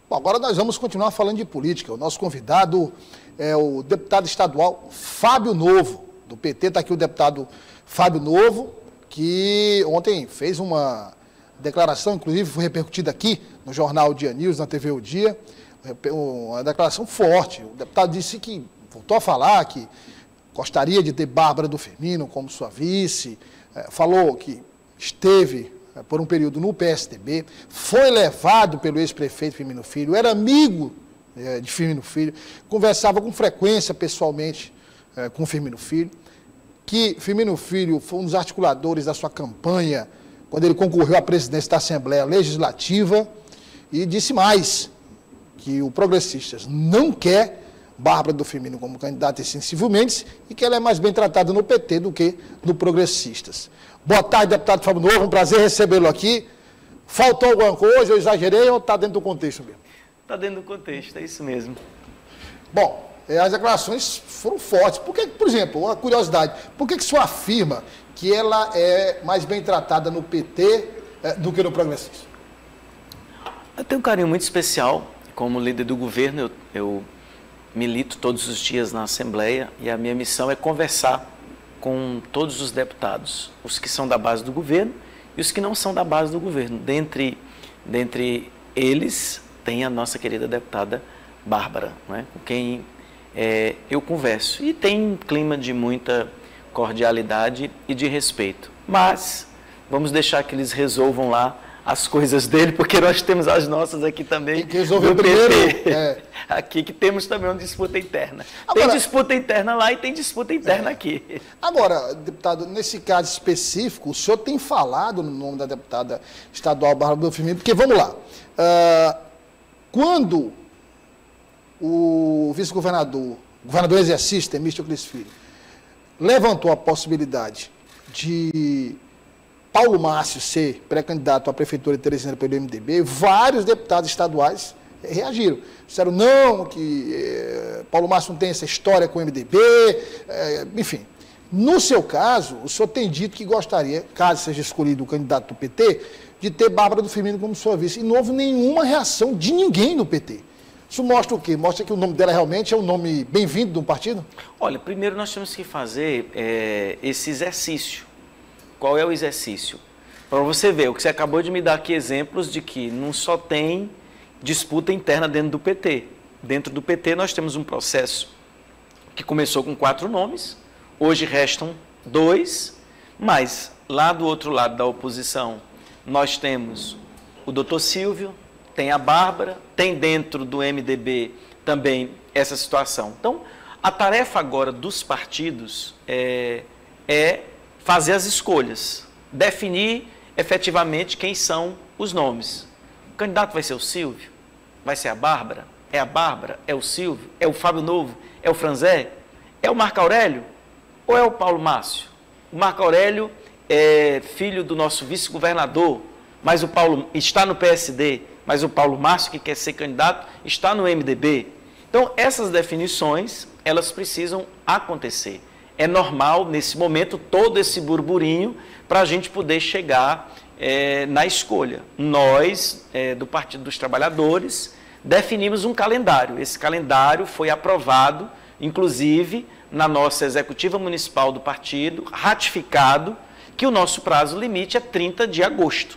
Bom, agora nós vamos continuar falando de política. O nosso convidado é o deputado estadual Fábio Novo, do PT. Está aqui o deputado Fábio Novo, que ontem fez uma declaração, inclusive foi repercutida aqui no jornal Dia News, na TV O Dia, uma declaração forte. O deputado disse que, voltou a falar que gostaria de ter Bárbara do Firmino como sua vice, falou que esteve por um período no PSDB, foi levado pelo ex-prefeito Firmino Filho, era amigo de Firmino Filho, conversava com frequência pessoalmente com Firmino Filho, que Firmino Filho foi um dos articuladores da sua campanha quando ele concorreu à presidência da Assembleia Legislativa, e disse mais, que o Progressistas não quer Bárbara do Firmino como candidata extensivamente e que ela é mais bem tratada no PT do que no Progressistas. Boa tarde, deputado Fábio Novo, um prazer recebê-lo aqui. Faltou alguma coisa, eu exagerei ou está dentro do contexto mesmo? Está dentro do contexto, é isso mesmo. Bom, as declarações foram fortes. Por que, por exemplo, uma curiosidade, por que o senhor afirma que ela é mais bem tratada no PT do que no Progressista? Eu tenho um carinho muito especial. Como líder do governo, eu milito todos os dias na Assembleia e a minha missão é conversar com todos os deputados, os que são da base do governo e os que não são da base do governo. Dentre eles, tem a nossa querida deputada Bárbara, né, com quem eu converso. E tem um clima de muita cordialidade e de respeito. Mas vamos deixar que eles resolvam lá as coisas dele, porque nós temos as nossas aqui também. Tem que resolver primeiro. Aqui que temos também uma disputa interna. Agora, tem disputa interna lá e tem disputa interna aqui. Agora, deputado, nesse caso específico, o senhor tem falado no nome da deputada estadual Bárbara do Firmino, porque, vamos lá, quando o vice-governador, governador exercício, Temístio Cris Filho, levantou a possibilidade de Paulo Márcio ser pré-candidato à prefeitura de Teresina pelo MDB, vários deputados estaduais reagiram. Disseram não, que Paulo Márcio não tem essa história com o MDB, enfim. No seu caso, o senhor tem dito que gostaria, caso seja escolhido o candidato do PT, de ter Bárbara do Firmino como sua vice. E não houve nenhuma reação de ninguém no PT. Isso mostra o quê? Mostra que o nome dela realmente é um nome bem-vindo de um partido? Olha, primeiro nós temos que fazer esse exercício. Qual é o exercício? Para você ver, o que você acabou de me dar aqui exemplos de que não só tem disputa interna dentro do PT. Dentro do PT nós temos um processo que começou com 4 nomes, hoje restam 2, mas lá do outro lado da oposição nós temos o doutor Silvio, tem a Bárbara, tem dentro do MDB também essa situação. Então, a tarefa agora dos partidos é fazer as escolhas, definir efetivamente quem são os nomes. O candidato vai ser o Silvio? Vai ser a Bárbara? É a Bárbara? É o Silvio? É o Fábio Novo? É o Franzé? É o Marco Aurélio? Ou é o Paulo Márcio? O Marco Aurélio é filho do nosso vice-governador, mas o Paulo está no PSD, mas o Paulo Márcio, que quer ser candidato, está no MDB. Então, essas definições, elas precisam acontecer. É normal, nesse momento, todo esse burburinho para a gente poder chegar na escolha. Nós, do Partido dos Trabalhadores, definimos um calendário. Esse calendário foi aprovado, inclusive, na nossa executiva municipal do partido, ratificado, que o nosso prazo limite é 30 de agosto,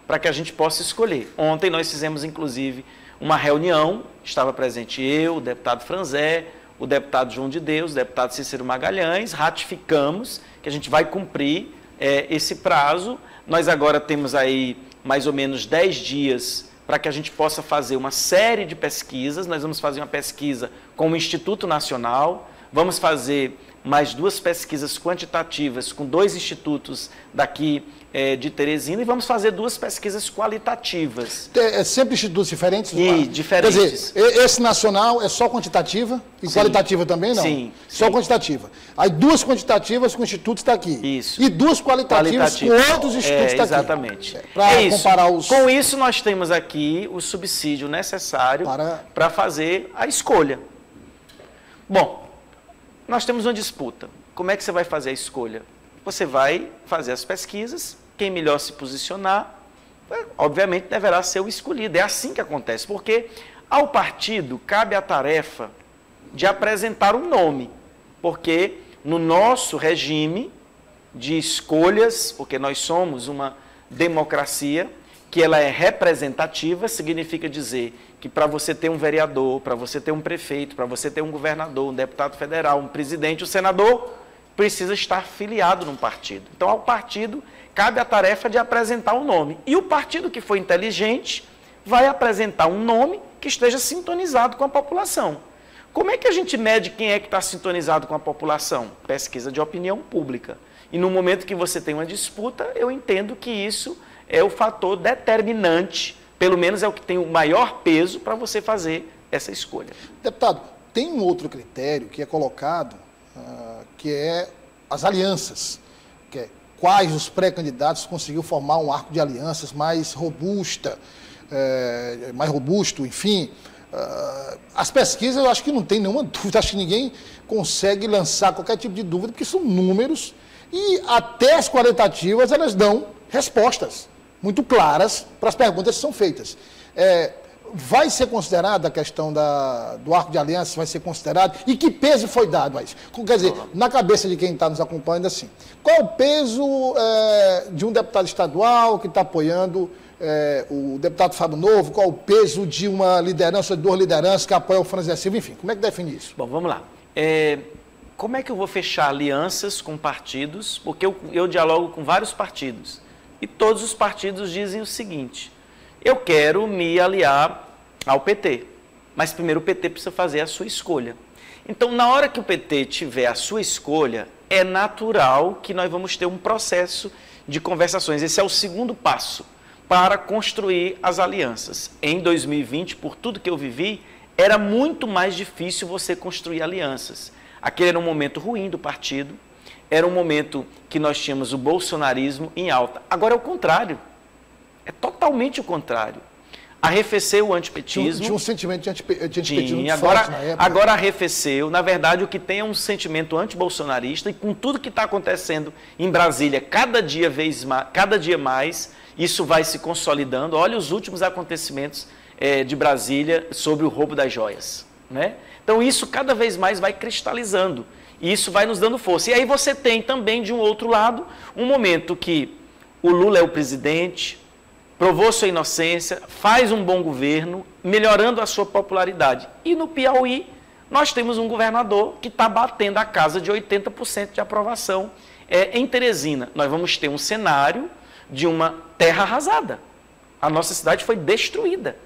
para que a gente possa escolher. Ontem nós fizemos, inclusive, uma reunião, estava presente eu, o deputado Franzé, o deputado João de Deus, o deputado Cícero Magalhães, ratificamos que a gente vai cumprir esse prazo. Nós agora temos aí mais ou menos 10 dias para que a gente possa fazer uma série de pesquisas. Nós vamos fazer uma pesquisa com o Instituto Nacional, vamos fazer mais 2 pesquisas quantitativas com 2 institutos daqui de Teresina e vamos fazer 2 pesquisas qualitativas. Sempre institutos diferentes? E diferentes. Quer dizer, esse nacional é só quantitativa e qualitativa também não? Sim. Só quantitativa. Aí 2 quantitativas com institutos está aqui. Isso. E 2 qualitativas com outros institutos está aqui. Exatamente. Para comparar os... Com isso nós temos aqui o subsídio necessário para fazer a escolha. Bom, nós temos uma disputa. Como é que você vai fazer a escolha? Você vai fazer as pesquisas, quem melhor se posicionar, obviamente deverá ser o escolhido. É assim que acontece, porque ao partido cabe a tarefa de apresentar um nome, porque no nosso regime de escolhas, porque nós somos uma democracia, que ela é representativa, significa dizer que para você ter um vereador, para você ter um prefeito, para você ter um governador, um deputado federal, um presidente, um senador, precisa estar filiado num partido. Então, ao partido cabe a tarefa de apresentar um nome. E o partido que for inteligente vai apresentar um nome que esteja sintonizado com a população. Como é que a gente mede quem é que está sintonizado com a população? Pesquisa de opinião pública. E no momento que você tem uma disputa, eu entendo que isso é o fator determinante, pelo menos é o que tem o maior peso para você fazer essa escolha. Deputado, tem um outro critério que é colocado, que é as alianças, que é quais os pré-candidatos conseguiram formar um arco de alianças mais robusto, enfim. As pesquisas, eu acho que não tem nenhuma dúvida, acho que ninguém consegue lançar qualquer tipo de dúvida, porque são números e até as qualitativas elas dão respostas muito claras para as perguntas que são feitas. Vai ser considerada a questão do arco de aliança, vai ser considerado? E que peso foi dado a isso? Quer dizer, na cabeça de quem está nos acompanhando, assim, qual o peso de um deputado estadual que está apoiando o deputado Fábio Novo? Qual o peso de uma liderança, de duas lideranças que apoiam o Franzé Silva? Enfim, como é que define isso? Bom, vamos lá. Como é que eu vou fechar alianças com partidos? Porque eu dialogo com vários partidos. E todos os partidos dizem o seguinte: eu quero me aliar ao PT, mas primeiro o PT precisa fazer a sua escolha. Então, na hora que o PT tiver a sua escolha, é natural que nós vamos ter um processo de conversações. Esse é o segundo passo para construir as alianças. Em 2020, por tudo que eu vivi, era muito mais difícil você construir alianças. Aquele era um momento ruim do partido, era um momento que nós tínhamos o bolsonarismo em alta. Agora é o contrário, é totalmente o contrário. Arrefeceu o antipetismo. Tinha um sentimento de antipetismo muito agora, forte na época. Agora arrefeceu. Na verdade, o que tem é um sentimento antibolsonarista, e com tudo que está acontecendo em Brasília, cada dia mais, isso vai se consolidando. Olha os últimos acontecimentos de Brasília sobre o roubo das joias, né? Então, isso cada vez mais vai cristalizando. E isso vai nos dando força. E aí você tem também, de um outro lado, um momento que o Lula é o presidente, provou sua inocência, faz um bom governo, melhorando a sua popularidade. E no Piauí, nós temos um governador que está batendo a casa de 80% de aprovação. Em Teresina, nós vamos ter um cenário de uma terra arrasada. A nossa cidade foi destruída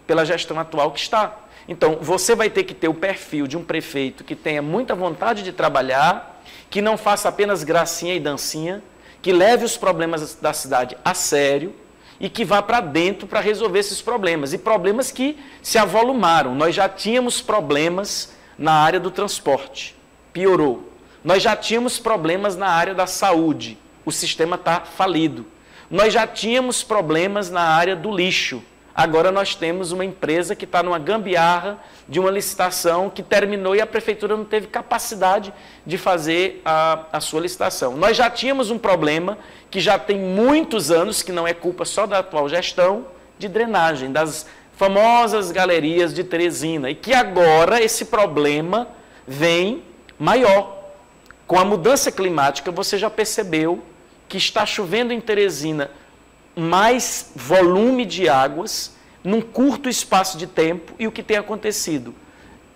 pela gestão atual que está. Então, você vai ter que ter o perfil de um prefeito que tenha muita vontade de trabalhar, que não faça apenas gracinha e dancinha, que leve os problemas da cidade a sério e que vá para dentro para resolver esses problemas. E problemas que se avolumaram. Nós já tínhamos problemas na área do transporte, piorou. Nós já tínhamos problemas na área da saúde, o sistema está falido. Nós já tínhamos problemas na área do lixo. Agora nós temos uma empresa que está numa gambiarra de uma licitação que terminou e a prefeitura não teve capacidade de fazer a sua licitação. Nós já tínhamos um problema que já tem muitos anos, que não é culpa só da atual gestão, de drenagem, das famosas galerias de Teresina, e que agora esse problema vem maior. Com a mudança climática, você já percebeu que está chovendo em Teresina mais volume de águas num curto espaço de tempo. E o que tem acontecido?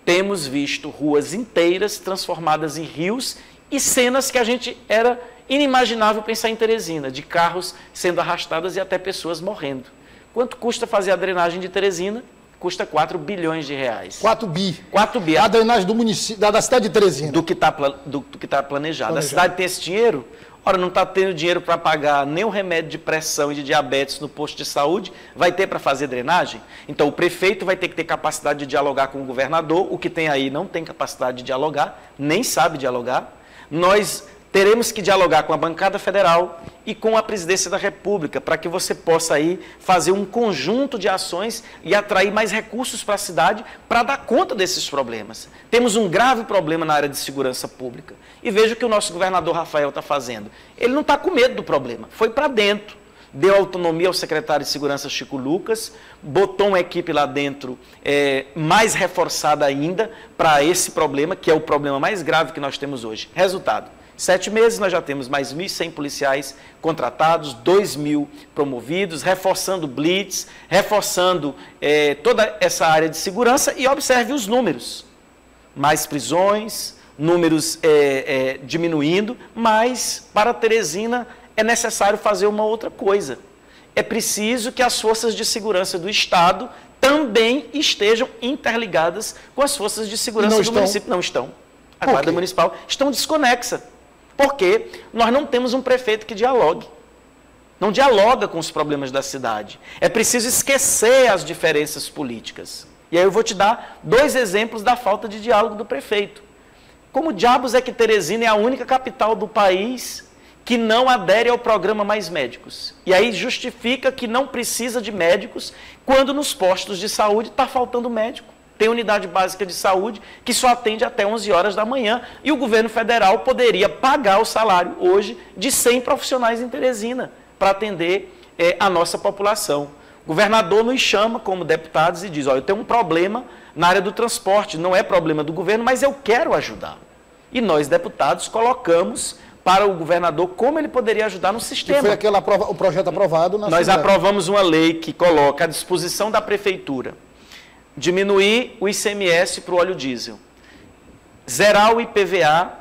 Temos visto ruas inteiras transformadas em rios e cenas que a gente era inimaginável pensar em Teresina, de carros sendo arrastados e até pessoas morrendo. Quanto custa fazer a drenagem de Teresina? Custa 4 bilhões de reais. 4 bi. 4 bi. A drenagem do município, da cidade de Teresina. Do que está planejado. A cidade tem esse dinheiro? Ora, não está tendo dinheiro para pagar nem o remédio de pressão e de diabetes no posto de saúde, vai ter para fazer drenagem? Então, o prefeito vai ter que ter capacidade de dialogar com o governador, o que tem aí não tem capacidade de dialogar, nem sabe dialogar. Nós teremos que dialogar com a bancada federal e com a presidência da República, para que você possa aí fazer um conjunto de ações e atrair mais recursos para a cidade para dar conta desses problemas. Temos um grave problema na área de segurança pública. E veja o que o nosso governador Rafael está fazendo. Ele não está com medo do problema, foi para dentro. deu autonomia ao secretário de Segurança Chico Lucas, botou uma equipe lá dentro mais reforçada ainda para esse problema, que é o problema mais grave que nós temos hoje. Resultado, 7 meses nós já temos mais 1.100 policiais contratados, 2.000 promovidos, reforçando blitz, reforçando toda essa área de segurança e observe os números. Mais prisões, números diminuindo, mas para Teresina é necessário fazer uma outra coisa. É preciso que as forças de segurança do Estado também estejam interligadas com as forças de segurança do município. Não estão. A Guarda Municipal estão desconexa. Porque nós não temos um prefeito que dialogue. Não dialoga com os problemas da cidade. É preciso esquecer as diferenças políticas. E aí eu vou te dar 2 exemplos da falta de diálogo do prefeito. Como diabos é que Teresina é a única capital do país que não adere ao programa Mais Médicos? E aí justifica que não precisa de médicos quando nos postos de saúde está faltando médico. Tem unidade básica de saúde que só atende até 11 horas da manhã e o governo federal poderia pagar o salário hoje de 100 profissionais em Teresina para atender a nossa população. O governador nos chama como deputados e diz, olha, eu tenho um problema na área do transporte, não é problema do governo, mas eu quero ajudar. E nós, deputados, colocamos para o governador como ele poderia ajudar no sistema. Que foi o projeto aprovado na Nós aprovamos uma lei que coloca à disposição da prefeitura diminuir o ICMS para o óleo diesel, zerar o IPVA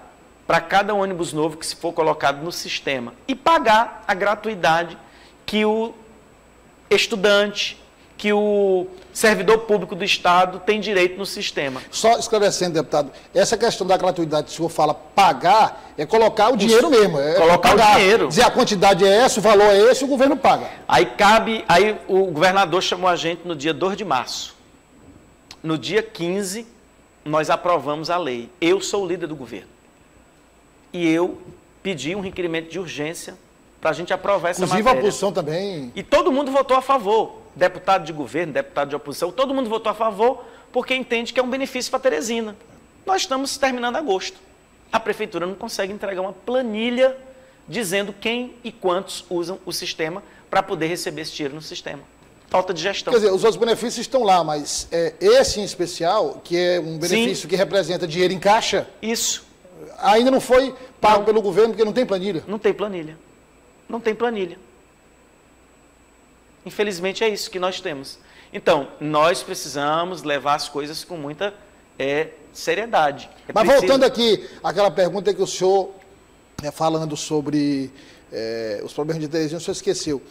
para cada ônibus novo que se for colocado no sistema e pagar a gratuidade que o estudante, que o servidor público do Estado tem direito no sistema. Só esclarecendo, deputado, essa questão da gratuidade, se o senhor fala pagar, é colocar o dinheiro mesmo. Colocar o dinheiro. Dizer a quantidade é essa, o valor é esse, o governo paga. Aí o governador chamou a gente no dia 2 de março. No dia 15, nós aprovamos a lei. Eu sou o líder do governo. E eu pedi um requerimento de urgência para a gente aprovar essa matéria. Inclusive a oposição também. E todo mundo votou a favor. Deputado de governo, deputado de oposição, todo mundo votou a favor porque entende que é um benefício para Teresina. Nós estamos terminando agosto. A prefeitura não consegue entregar uma planilha dizendo quem e quantos usam o sistema para poder receber esse dinheiro no sistema. Falta de gestão. Quer dizer, os outros benefícios estão lá, mas esse em especial, que é um benefício Sim. que representa dinheiro em caixa... Isso. Ainda não foi pago pelo governo, porque não tem planilha. Não tem planilha. Não tem planilha. Infelizmente é isso que nós temos. Então, nós precisamos levar as coisas com muita seriedade. Mas voltando aqui àquela pergunta que o senhor, falando sobre os problemas de Teresina, o senhor esqueceu.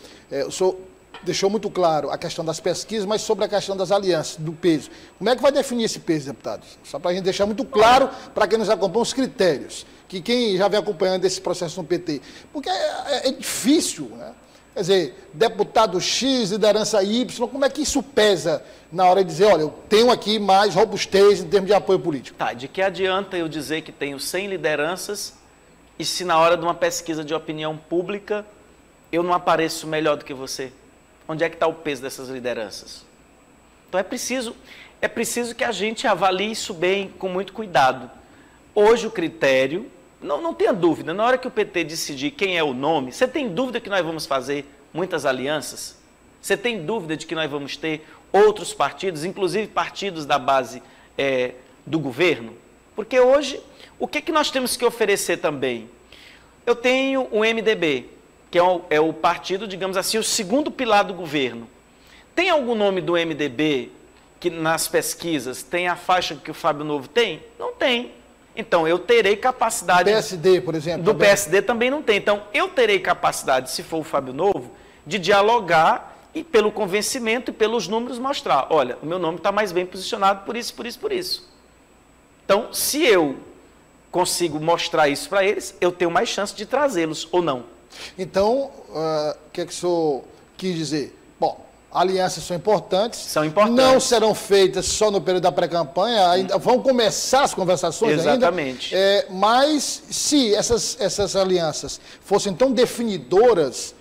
O senhor deixou muito claro a questão das pesquisas, mas sobre a questão das alianças, do peso. Como é que vai definir esse peso, deputados? Só para a gente deixar muito claro, para quem nos acompanha, os critérios. Que quem já vem acompanhando esse processo no PT. Porque é difícil, né? Quer dizer, deputado X, liderança Y, como é que isso pesa na hora de dizer, olha, eu tenho aqui mais robustez em termos de apoio político? Tá, de que adianta eu dizer que tenho 100 lideranças e se na hora de uma pesquisa de opinião pública eu não apareço melhor do que você? Onde é que está o peso dessas lideranças? Então é preciso que a gente avalie isso bem, com muito cuidado. Hoje o critério, não tenha dúvida, na hora que o PT decidir quem é o nome, você tem dúvida que nós vamos fazer muitas alianças? Você tem dúvida de que nós vamos ter outros partidos, inclusive partidos da base do governo? Porque hoje, o que nós temos que oferecer também? Eu tenho o MDB, que é o partido, digamos assim, o segundo pilar do governo. Tem algum nome do MDB que nas pesquisas tem a faixa que o Fábio Novo tem? Não tem. Então, eu terei capacidade... Do PSD, por exemplo. Do PSD também não tem. Então, eu terei capacidade, se for o Fábio Novo, de dialogar e pelo convencimento e pelos números mostrar, olha, o meu nome está mais bem posicionado por isso, por isso, por isso. Então, se eu consigo mostrar isso para eles, eu tenho mais chance de trazê-los ou não. Então, o que o senhor quis dizer? Bom, alianças são importantes. São importantes. Não serão feitas só no período da pré-campanha, ainda vão começar as conversações. Exatamente. ainda. Mas se essas alianças fossem tão definidoras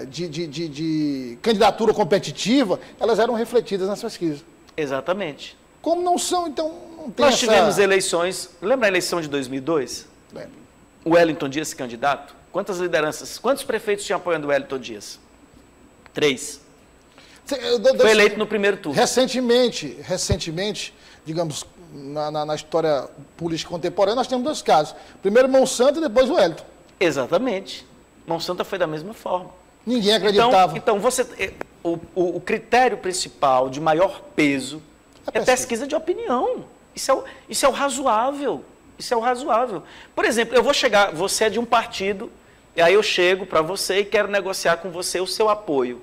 de candidatura competitiva, elas eram refletidas nas pesquisas. Exatamente. Como não são, então não tem Nós tivemos eleições, lembra a eleição de 2002? Lembro. O Wellington Dias, candidato, Quantas lideranças, quantos prefeitos tinham apoiando o Wellington Dias? 3. Foi eleito no primeiro turno. Recentemente, digamos, na história política contemporânea, nós temos 2 casos. Primeiro Monsanto e depois o Wellington. Exatamente. Monsanto foi da mesma forma. Ninguém acreditava. Então o critério principal de maior peso é pesquisa de opinião. Isso é o razoável. Isso é o razoável. Por exemplo, eu vou chegar, você é de um partido, e aí eu chego para você e quero negociar com você o seu apoio.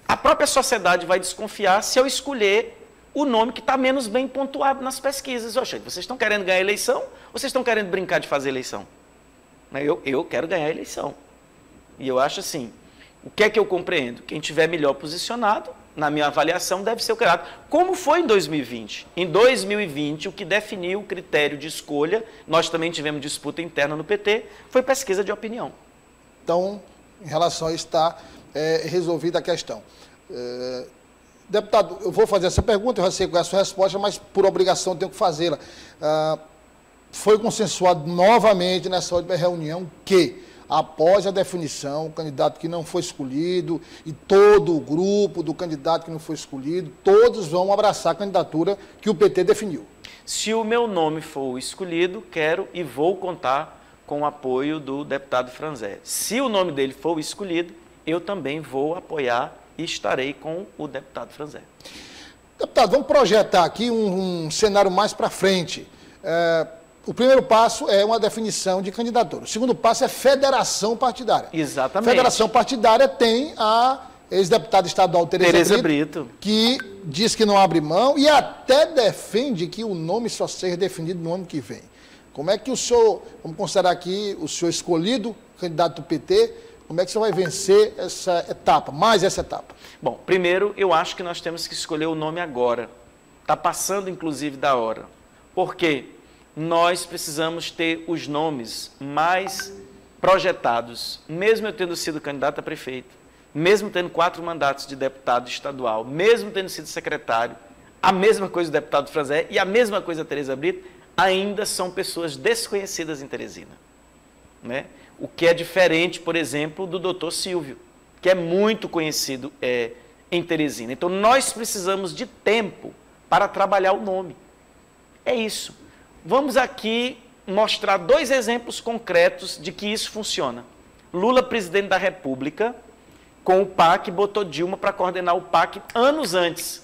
A própria sociedade vai desconfiar se eu escolher o nome que está menos bem pontuado nas pesquisas. Oxe, vocês estão querendo ganhar a eleição ou vocês estão querendo brincar de fazer eleição? Eu quero ganhar a eleição. E eu acho assim, o que é que eu compreendo? Quem estiver melhor posicionado, na minha avaliação, deve ser o candidato. Como foi em 2020? Em 2020, o que definiu o critério de escolha, nós também tivemos disputa interna no PT, foi pesquisa de opinião. Então, em relação a isso, está resolvida a questão. Deputado, eu vou fazer essa pergunta, eu já sei qual é a sua resposta, mas por obrigação eu tenho que fazê-la. Foi consensuado novamente nessa última reunião que, após a definição, o candidato que não foi escolhido e todo o grupo do candidato que não foi escolhido, todos vão abraçar a candidatura que o PT definiu. Se o meu nome for escolhido, quero e vou contar com o apoio do deputado Franzé. Se o nome dele for escolhido, eu também vou apoiar e estarei com o deputado Franzé. Deputado, vamos projetar aqui um cenário mais para frente. O primeiro passo é uma definição de candidatura. O segundo passo é federação partidária. Exatamente. Federação partidária tem a ex-deputada estadual Tereza Brito, que diz que não abre mão e até defende que o nome só seja definido no ano que vem. Como é que o senhor, vamos considerar aqui, o senhor escolhido, candidato do PT, como é que você vai vencer essa etapa, mais essa etapa? Bom, primeiro, eu acho que nós temos que escolher o nome agora. Está passando, inclusive, da hora. Por quê? Nós precisamos ter os nomes mais projetados, mesmo eu tendo sido candidato a prefeito, mesmo tendo 4 mandatos de deputado estadual, mesmo tendo sido secretário, a mesma coisa do deputado Franzé e a mesma coisa da Tereza Brito, ainda são pessoas desconhecidas em Teresina, né? O que é diferente, por exemplo, do doutor Silvio, que é muito conhecido em Teresina. Então, nós precisamos de tempo para trabalhar o nome. É isso. Vamos aqui mostrar 2 exemplos concretos de que isso funciona. Lula, presidente da República, com o PAC, botou Dilma para coordenar o PAC anos antes.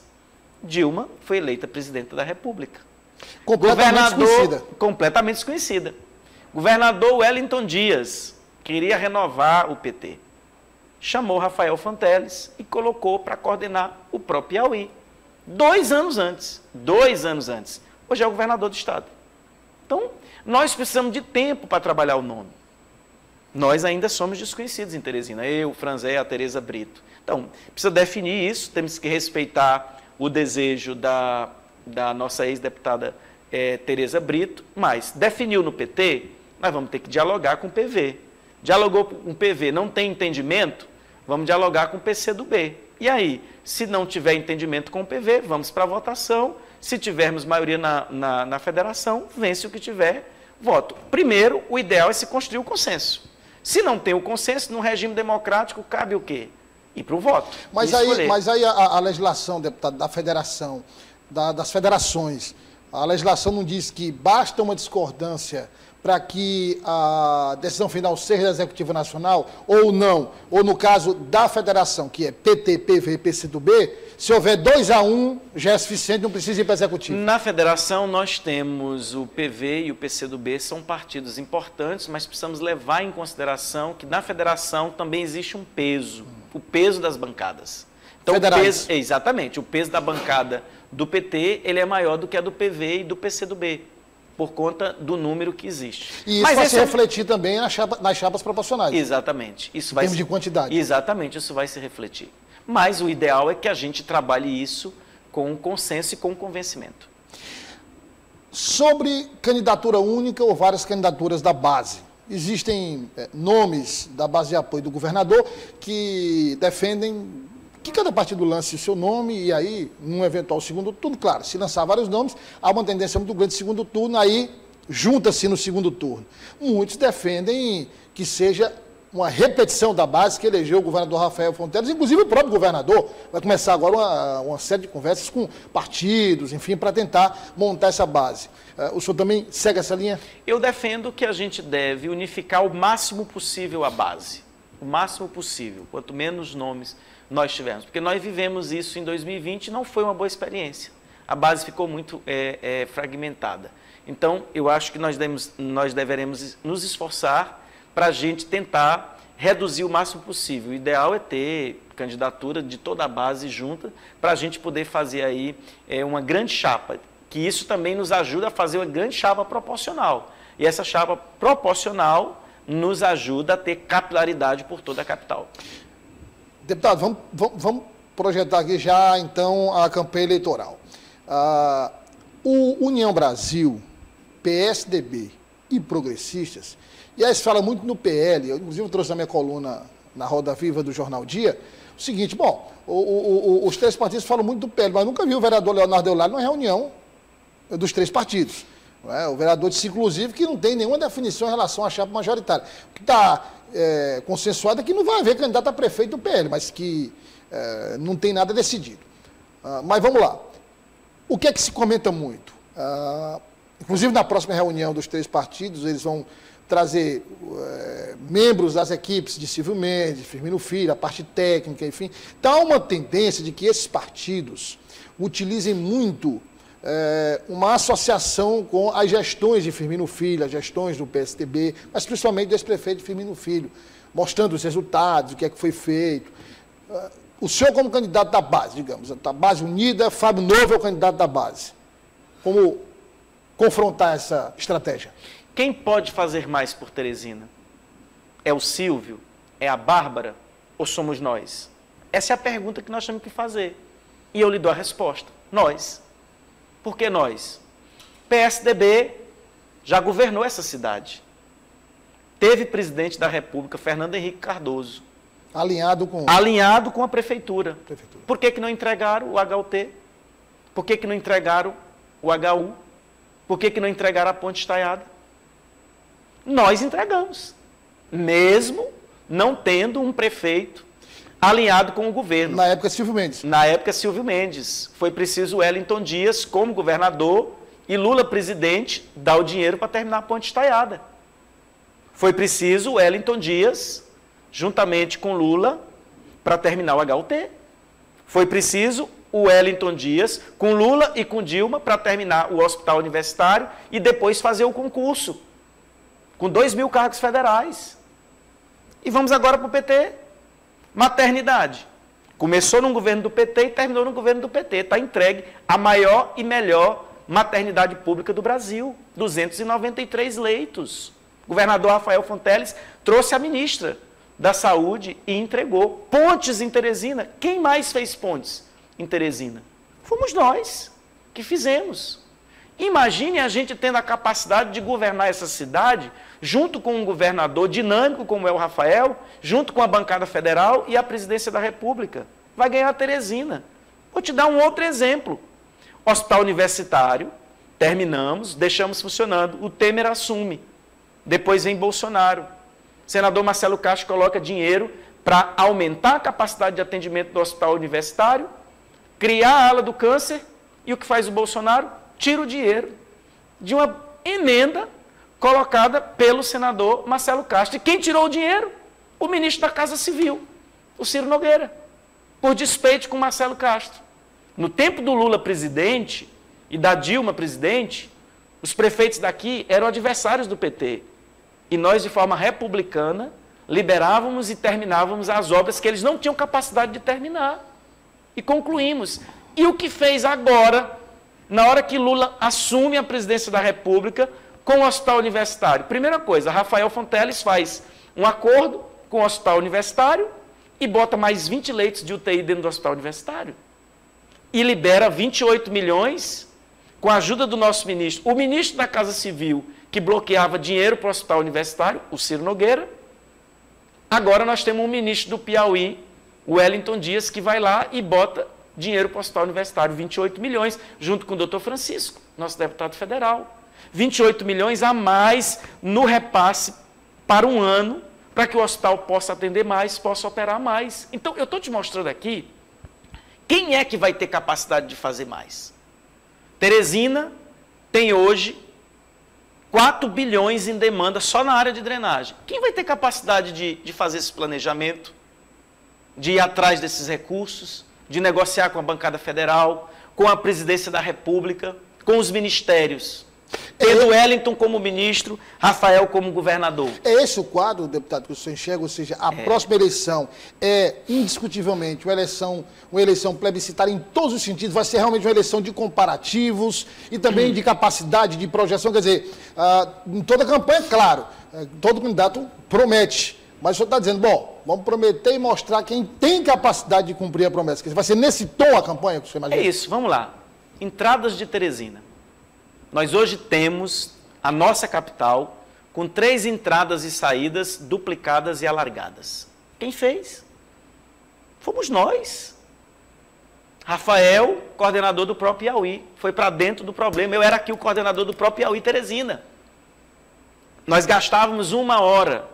Dilma foi eleita presidenta da República. Completamente desconhecida. Governador Wellington Dias queria renovar o PT. Chamou Rafael Fanteles e colocou para coordenar o próprio Piauí. 2 anos antes. 2 anos antes. Hoje é o governador do estado. Então, nós precisamos de tempo para trabalhar o nome. Nós ainda somos desconhecidos em Teresina. Eu, o Franzé, a Tereza Brito. Então, precisa definir isso, temos que respeitar o desejo da nossa ex-deputada Tereza Brito, mas definiu no PT, nós vamos ter que dialogar com o PV. Dialogou com o PV, não tem entendimento, vamos dialogar com o PCdoB. E aí, se não tiver entendimento com o PV, vamos para a votação. Se tivermos maioria na federação, vence o que tiver voto. Primeiro, o ideal é se construir o consenso. Se não tem o consenso, num regime democrático, cabe o quê? Ir para o voto. Mas aí a legislação, deputado, da federação, das federações, a legislação não diz que basta uma discordância para que a decisão final seja da Executiva Nacional, ou não, ou no caso da federação, que é PT, PV e PCdoB, se houver 2-1, já é suficiente, não precisa ir para a Executiva. Na federação, nós temos o PV e o PCdoB, são partidos importantes, mas precisamos levar em consideração que na federação também existe um peso, o peso das bancadas. Então, exatamente, o peso da bancada do PT ele é maior do que a do PV e do PCdoB, por conta do número que existe. E isso vai se refletir também nas chapas proporcionais. Exatamente. Isso em termos de quantidade. Exatamente, isso vai se refletir. Mas o ideal é que a gente trabalhe isso com consenso e com convencimento. Sobre candidatura única ou várias candidaturas da base. Existem nomes da base de apoio do governador que defendem que cada partido lance o seu nome e aí, num eventual segundo turno, claro, se lançar vários nomes, há uma tendência muito grande de segundo turno, aí junta-se no segundo turno. Muitos defendem que seja uma repetição da base que elegeu o governador Rafael Fonteles, inclusive o próprio governador. Vai começar agora uma série de conversas com partidos, enfim, para tentar montar essa base. O senhor também segue essa linha? Eu defendo que a gente deve unificar o máximo possível a base. O máximo possível, quanto menos nomes nós tivermos. Porque nós vivemos isso em 2020 e não foi uma boa experiência. A base ficou muito fragmentada. Então, eu acho que nós deveremos nos esforçar para a gente tentar reduzir o máximo possível. O ideal é ter candidatura de toda a base junta para a gente poder fazer aí uma grande chapa, que isso também nos ajuda a fazer uma grande chapa proporcional. E essa chapa proporcional nos ajuda a ter capilaridade por toda a capital. Deputado, vamos projetar aqui já, então, a campanha eleitoral. O União Brasil, PSDB e progressistas, e aí se fala muito no PL, eu inclusive trouxe na minha coluna na Roda Viva do Jornal Dia, o seguinte, bom, os três partidos falam muito do PL, mas nunca vi o vereador Leonardo Eulalio numa reunião dos três partidos. Não é? O vereador disse, inclusive, que não tem nenhuma definição em relação à chapa majoritária. O que está consensuado é que não vai haver candidato a prefeito do PL, mas que não tem nada decidido. Mas vamos lá. O que é que se comenta muito? Inclusive, na próxima reunião dos três partidos, eles vão trazer membros das equipes de Silvio Mendes, Firmino Filho, a parte técnica, enfim. Então, há uma tendência de que esses partidos utilizem muito uma associação com as gestões de Firmino Filho, as gestões do PSDB, mas principalmente do ex-prefeito Firmino Filho, mostrando os resultados, o que é que foi feito. O senhor, como candidato da base, digamos, da base unida, Fábio Novo é o candidato da base. Como confrontar essa estratégia? Quem pode fazer mais por Teresina? É o Silvio? É a Bárbara? Ou somos nós? Essa é a pergunta que nós temos que fazer. E eu lhe dou a resposta. Nós. Por que nós? PSDB já governou essa cidade. Teve presidente da República, Fernando Henrique Cardoso. Alinhado com a prefeitura. Por que não entregaram o HUT? Por que não entregaram o HU? Por que não entregaram a ponte estaiada? Nós entregamos, mesmo não tendo um prefeito alinhado com o governo. Na época, Silvio Mendes. Na época, Silvio Mendes. Foi preciso Wellington Dias, como governador, e Lula, presidente, dar o dinheiro para terminar a ponte estaiada. Foi preciso Wellington Dias, juntamente com Lula, para terminar o HUT. Foi preciso o Wellington Dias, com Lula e com Dilma, para terminar o hospital universitário e depois fazer o concurso, com 2.000 cargos federais. E vamos agora para o PT. Maternidade. Começou no governo do PT e terminou no governo do PT. Está entregue a maior e melhor maternidade pública do Brasil. 293 leitos. O governador Rafael Fonteles trouxe a ministra da Saúde e entregou. Pontes em Teresina. Quem mais fez pontes em Teresina? Fomos nós que fizemos. Imagine a gente tendo a capacidade de governar essa cidade junto com um governador dinâmico como é o Rafael, junto com a bancada federal e a presidência da República. Vai ganhar a Teresina. Vou te dar um outro exemplo. Hospital universitário, terminamos, deixamos funcionando. O Temer assume. Depois vem Bolsonaro. O senador Marcelo Castro coloca dinheiro para aumentar a capacidade de atendimento do hospital universitário, criar a ala do câncer, e o que faz o Bolsonaro? Tira o dinheiro de uma emenda colocada pelo senador Marcelo Castro. E quem tirou o dinheiro? O ministro da Casa Civil, o Ciro Nogueira, por despeito com Marcelo Castro. No tempo do Lula presidente e da Dilma presidente, os prefeitos daqui eram adversários do PT. E nós, de forma republicana, liberávamos e terminávamos as obras que eles não tinham capacidade de terminar. E concluímos. E o que fez agora, na hora que Lula assume a presidência da República, com o hospital universitário? Primeira coisa, Rafael Fonteles faz um acordo com o hospital universitário e bota mais 20 leitos de UTI dentro do hospital universitário. E libera 28 milhões com a ajuda do nosso ministro. O ministro da Casa Civil, que bloqueava dinheiro para o hospital universitário, o Ciro Nogueira. Agora nós temos um ministro do Piauí, o Wellington Dias, que vai lá e bota dinheiro para o hospital universitário, 28 milhões, junto com o doutor Francisco, nosso deputado federal. 28 milhões a mais no repasse para um ano para que o hospital possa atender mais, possa operar mais. Então, eu estou te mostrando aqui quem é que vai ter capacidade de fazer mais. Teresina tem hoje 4 bilhões em demanda só na área de drenagem. Quem vai ter capacidade de fazer esse planejamento, de ir atrás desses recursos, de negociar com a bancada federal, com a presidência da República, com os ministérios? Tendo Wellington como ministro, Rafael como governador. É esse o quadro, deputado, que o senhor enxerga? Ou seja, a próxima eleição é indiscutivelmente uma eleição plebiscitária em todos os sentidos, vai ser realmente uma eleição de comparativos e também de capacidade de projeção. Quer dizer, em toda campanha, claro, todo candidato promete, mas o senhor está dizendo, bom, vamos prometer e mostrar quem tem capacidade de cumprir a promessa. Quer dizer, vai ser nesse tom a campanha que o senhor imagina? É isso, vamos lá. Entradas de Teresina. Nós hoje temos a nossa capital com 3 entradas e saídas duplicadas e alargadas. Quem fez? Fomos nós. Rafael, coordenador do próprio Piauí, foi para dentro do problema. Eu era aqui o coordenador do próprio Piauí, Teresina. Nós gastávamos 1 hora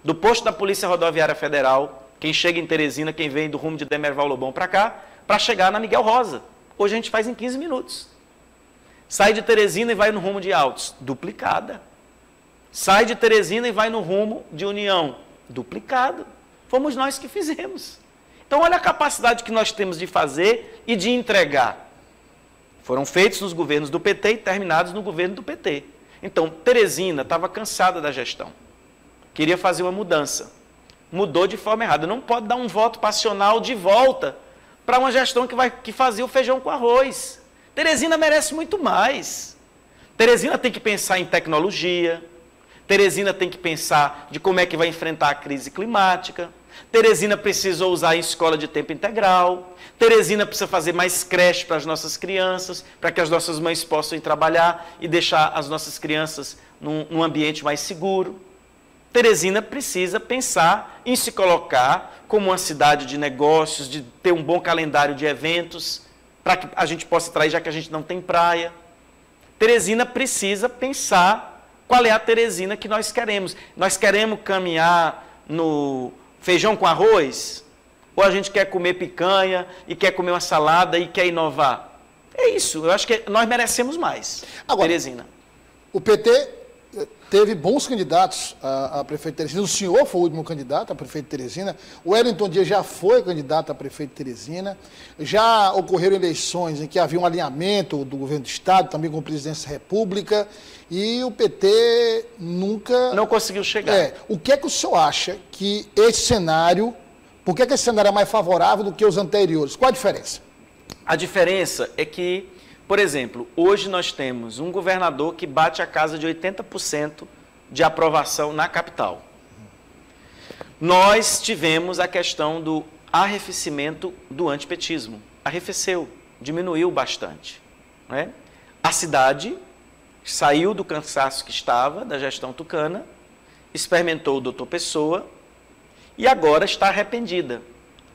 do posto da Polícia Rodoviária Federal, quem chega em Teresina, quem vem do rumo de Demerval Lobão para cá, para chegar na Miguel Rosa. Hoje a gente faz em 15 minutos. Sai de Teresina e vai no rumo de Altos, duplicada. Sai de Teresina e vai no rumo de União, duplicado. Fomos nós que fizemos. Então, olha a capacidade que nós temos de fazer e de entregar. Foram feitos nos governos do PT e terminados no governo do PT. Então, Teresina estava cansada da gestão. Queria fazer uma mudança. Mudou de forma errada. Não pode dar um voto passional de volta para uma gestão que fazia o feijão com arroz. Teresina merece muito mais. Teresina tem que pensar em tecnologia. Teresina tem que pensar de como é que vai enfrentar a crise climática. Teresina precisa usar a escola de tempo integral. Teresina precisa fazer mais creche para as nossas crianças, para que as nossas mães possam ir trabalhar e deixar as nossas crianças num ambiente mais seguro. Teresina precisa pensar em se colocar como uma cidade de negócios, de ter um bom calendário de eventos, para que a gente possa atrair, já que a gente não tem praia. Teresina precisa pensar qual é a Teresina que nós queremos. Nós queremos caminhar no feijão com arroz? Ou a gente quer comer picanha e quer comer uma salada e quer inovar? É isso, eu acho que nós merecemos mais. Agora, Teresina. O PT teve bons candidatos a prefeito de Teresina. O senhor foi o último candidato a prefeito de Teresina. O Wellington Dias já foi candidato a prefeito de Teresina. Já ocorreram eleições em que havia um alinhamento do governo do Estado, também com a presidência da República, e o PT nunca... não conseguiu chegar. O que é que o senhor acha que esse cenário... Por que esse cenário é mais favorável do que os anteriores? Qual a diferença? A diferença é que, por exemplo, hoje nós temos um governador que bate a casa de 80% de aprovação na capital. Nós tivemos a questão do arrefecimento do antipetismo. Arrefeceu, diminuiu bastante. Não é? A cidade saiu do cansaço que estava da gestão tucana, experimentou o doutor Pessoa e agora está arrependida.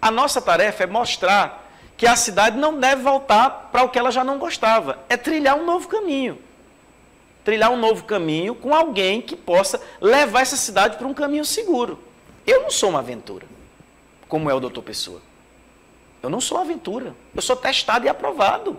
A nossa tarefa é mostrar que a cidade não deve voltar para o que ela já não gostava. É trilhar um novo caminho. Trilhar um novo caminho com alguém que possa levar essa cidade para um caminho seguro. Eu não sou uma aventura, como é o doutor Pessoa. Eu não sou uma aventura. Eu sou testado e aprovado.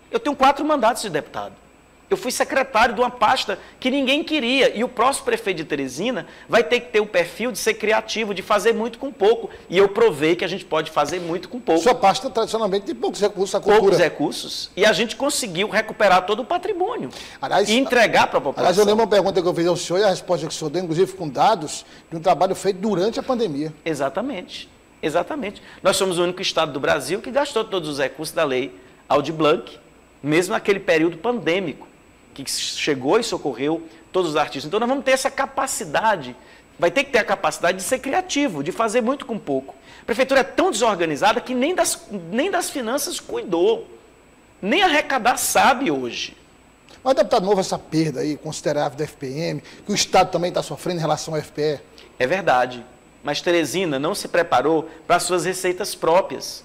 Eu tenho 4 mandatos de deputado. Eu fui secretário de uma pasta que ninguém queria. E o próximo prefeito de Teresina vai ter que ter o perfil de ser criativo, de fazer muito com pouco. E eu provei que a gente pode fazer muito com pouco. Sua pasta, tradicionalmente, tem poucos recursos à cultura. Poucos recursos. E a gente conseguiu recuperar todo o patrimônio. Aliás, e entregar para a população. Aliás, eu lembro uma pergunta que eu fiz ao senhor e a resposta que o senhor deu, inclusive com dados, de um trabalho feito durante a pandemia. Exatamente. Exatamente. Nós somos o único estado do Brasil que gastou todos os recursos da lei Aldir Blanc, mesmo naquele período pandêmico, que chegou e socorreu todos os artistas. Então, nós vamos ter essa capacidade, vai ter que ter a capacidade de ser criativo, de fazer muito com pouco. A prefeitura é tão desorganizada que nem das finanças cuidou, nem arrecadar sabe hoje. Mas, deputado Novo, essa perda aí considerável da FPM, que o Estado também está sofrendo em relação ao FPE? É verdade, mas Teresina não se preparou para as suas receitas próprias.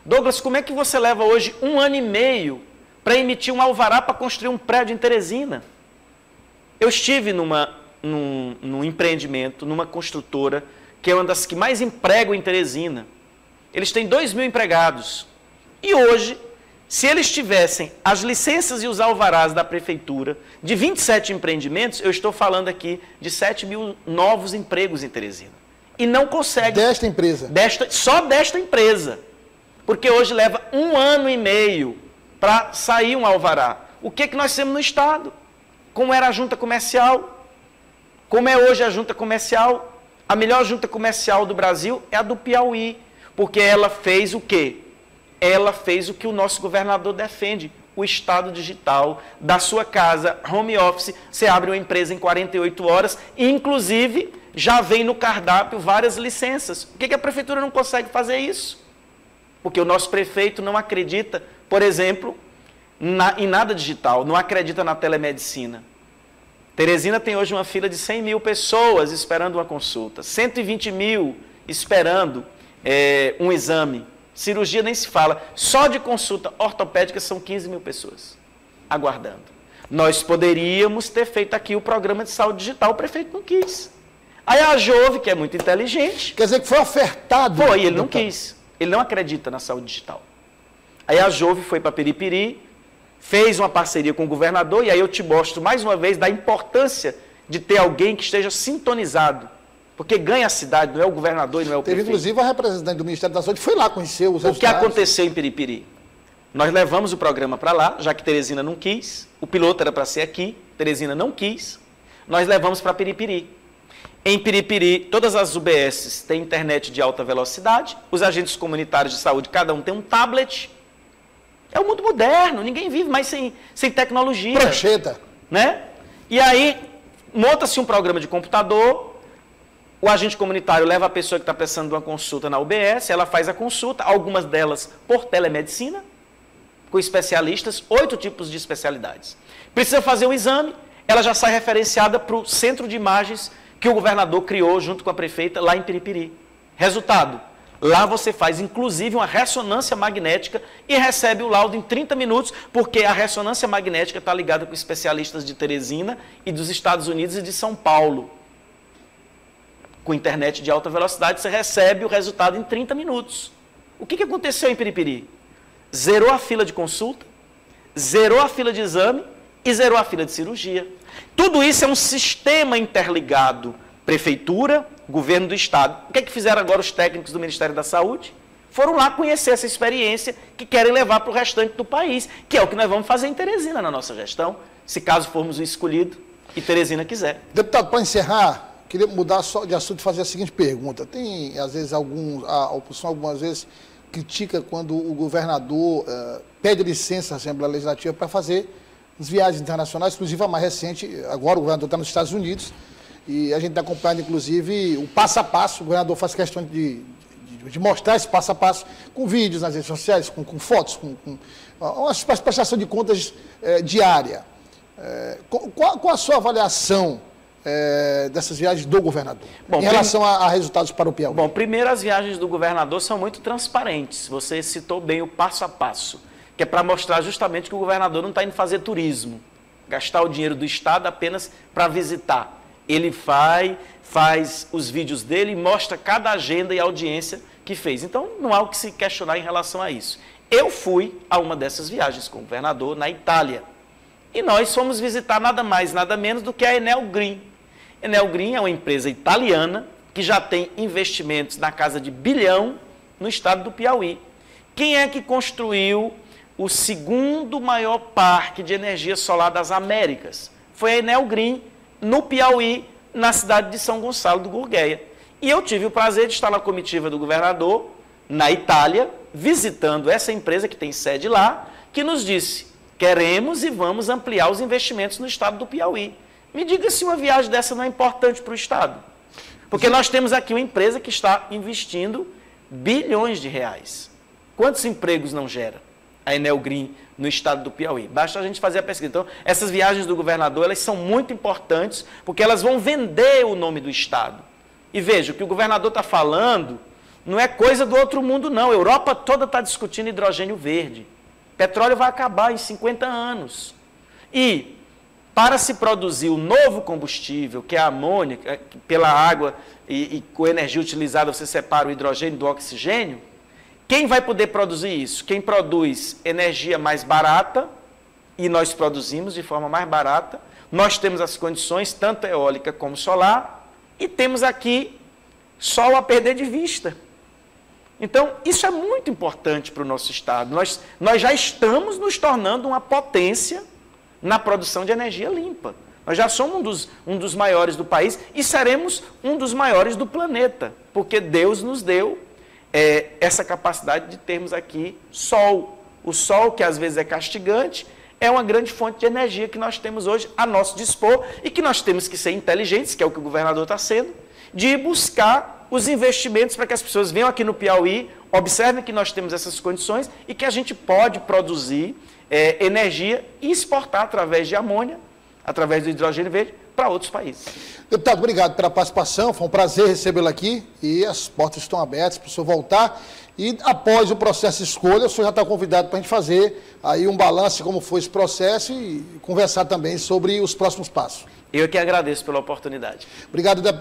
Douglas, como é que você leva hoje 1 ano e meio para emitir um alvará para construir um prédio em Teresina? Eu estive numa num empreendimento, numa construtora, que é uma das que mais empregam em Teresina. Eles têm 2.000 empregados. E hoje, se eles tivessem as licenças e os alvarás da prefeitura de 27 empreendimentos, eu estou falando aqui de 7.000 novos empregos em Teresina. E não conseguem... Desta empresa? Só desta empresa. Porque hoje leva 1 ano e meio para sair um alvará. O que nós temos no Estado? Como era a junta comercial? Como é hoje a junta comercial? A melhor junta comercial do Brasil é a do Piauí. Porque ela fez o quê? Ela fez o que o nosso governador defende, o Estado digital, da sua casa, home office, você abre uma empresa em 48 horas e, inclusive, já vem no cardápio várias licenças. Por que a prefeitura não consegue fazer isso? Porque o nosso prefeito não acredita, por exemplo, em nada digital, não acredita na telemedicina. Teresina tem hoje uma fila de 100.000 pessoas esperando uma consulta, 120.000 esperando um exame. Cirurgia nem se fala. Só de consulta ortopédica são 15.000 pessoas aguardando. Nós poderíamos ter feito aqui o programa de saúde digital, o prefeito não quis. Aí a Jove, que é muito inteligente... Quer dizer que foi ofertado... Foi, ele não quis. Ele não acredita na saúde digital. Aí a Jove foi para Piripiri, fez uma parceria com o governador, e aí eu te mostro mais uma vez da importância de ter alguém que esteja sintonizado. Porque ganha a cidade, não é o governador e não é o prefeito. Teve, inclusive, a representante do Ministério da Saúde foi lá conhecer os resultados. O que aconteceu em Piripiri? Nós levamos o programa para lá, já que Teresina não quis. O piloto era para ser aqui, Teresina não quis. Nós levamos para Piripiri. Em Piripiri, todas as UBSs têm internet de alta velocidade. Os agentes comunitários de saúde, cada um tem um tablet. É um mundo moderno, ninguém vive mais sem tecnologia. Prancheta. Né? E aí, monta-se um programa de computador. O agente comunitário leva a pessoa que está precisando de uma consulta na UBS, ela faz a consulta, algumas delas por telemedicina, com especialistas, 8 tipos de especialidades. Precisa fazer um exame, ela já sai referenciada para o centro de imagens que o governador criou junto com a prefeita lá em Piripiri. Resultado, lá você faz inclusive uma ressonância magnética e recebe o laudo em 30 minutos, porque a ressonância magnética está ligada com especialistas de Teresina e dos Estados Unidos e de São Paulo. Com internet de alta velocidade, você recebe o resultado em 30 minutos. O que aconteceu em Piripiri? Zerou a fila de consulta, zerou a fila de exame e zerou a fila de cirurgia. Tudo isso é um sistema interligado. Prefeitura, governo do Estado. O que fizeram agora os técnicos do Ministério da Saúde? Foram lá conhecer essa experiência que querem levar para o restante do país, que é o que nós vamos fazer em Teresina na nossa gestão, se caso formos o escolhido e Teresina quiser. Deputado, para encerrar... Queria mudar só de assunto e fazer a seguinte pergunta. Tem, às vezes, a oposição algumas vezes critica quando o governador pede licença à Assembleia Legislativa para fazer as viagens internacionais, inclusive a mais recente, agora o governador está nos Estados Unidos, e a gente está acompanhando, inclusive, o passo a passo. O governador faz questão de mostrar esse passo a passo com vídeos nas redes sociais, com fotos, com uma prestação de contas diária. Qual a sua avaliação dessas viagens do governador, em relação a resultados para o Piauí? Bom, primeiro, as viagens do governador são muito transparentes. Você citou bem o passo a passo, que é para mostrar justamente que o governador não está indo fazer turismo, gastar o dinheiro do Estado apenas para visitar. Ele faz os vídeos dele e mostra cada agenda e audiência que fez. Então, não há o que se questionar em relação a isso. Eu fui a uma dessas viagens com o governador na Itália. E nós fomos visitar nada mais, nada menos do que a Enel Green. Enel Green é uma empresa italiana que já tem investimentos na casa de 1 bilhão no estado do Piauí. Quem é que construiu o segundo maior parque de energia solar das Américas? Foi a Enel Green, no Piauí, na cidade de São Gonçalo do Gurgueia. E eu tive o prazer de estar na comitiva do governador, na Itália, visitando essa empresa que tem sede lá, que nos disse: queremos e vamos ampliar os investimentos no estado do Piauí. Me diga se uma viagem dessa não é importante para o estado. Porque nós temos aqui uma empresa que está investindo bilhões de reais. Quantos empregos não gera a Enel Green no estado do Piauí? Basta a gente fazer a pesquisa. Então, essas viagens do governador, elas são muito importantes, porque elas vão vender o nome do estado. E veja, o que o governador está falando não é coisa do outro mundo, não. A Europa toda está discutindo hidrogênio verde. Petróleo vai acabar em 50 anos. E Para se produzir o novo combustível, que é a amônia, pela água e com energia utilizada você separa o hidrogênio do oxigênio, quem vai poder produzir isso? Quem produz energia mais barata, e nós produzimos de forma mais barata, nós temos as condições, tanto eólica como solar, e temos aqui sol a perder de vista. Então, isso é muito importante para o nosso Estado. Nós já estamos nos tornando uma potência na produção de energia limpa. Nós já somos um dos maiores do país e seremos um dos maiores do planeta, porque Deus nos deu essa capacidade de termos aqui sol. O sol, que às vezes é castigante, é uma grande fonte de energia que nós temos hoje a nosso dispor e que nós temos que ser inteligentes, que é o que o governador está sendo, de buscar os investimentos para que as pessoas venham aqui no Piauí, observem que nós temos essas condições e que a gente pode produzir energia e exportar através de amônia, através do hidrogênio verde, para outros países. Deputado, obrigado pela participação, foi um prazer recebê-lo aqui e as portas estão abertas para o senhor voltar. E após o processo de escolha, o senhor já está convidado para a gente fazer aí um balanço de como foi esse processo e conversar também sobre os próximos passos. Eu que agradeço pela oportunidade. Obrigado, deputado.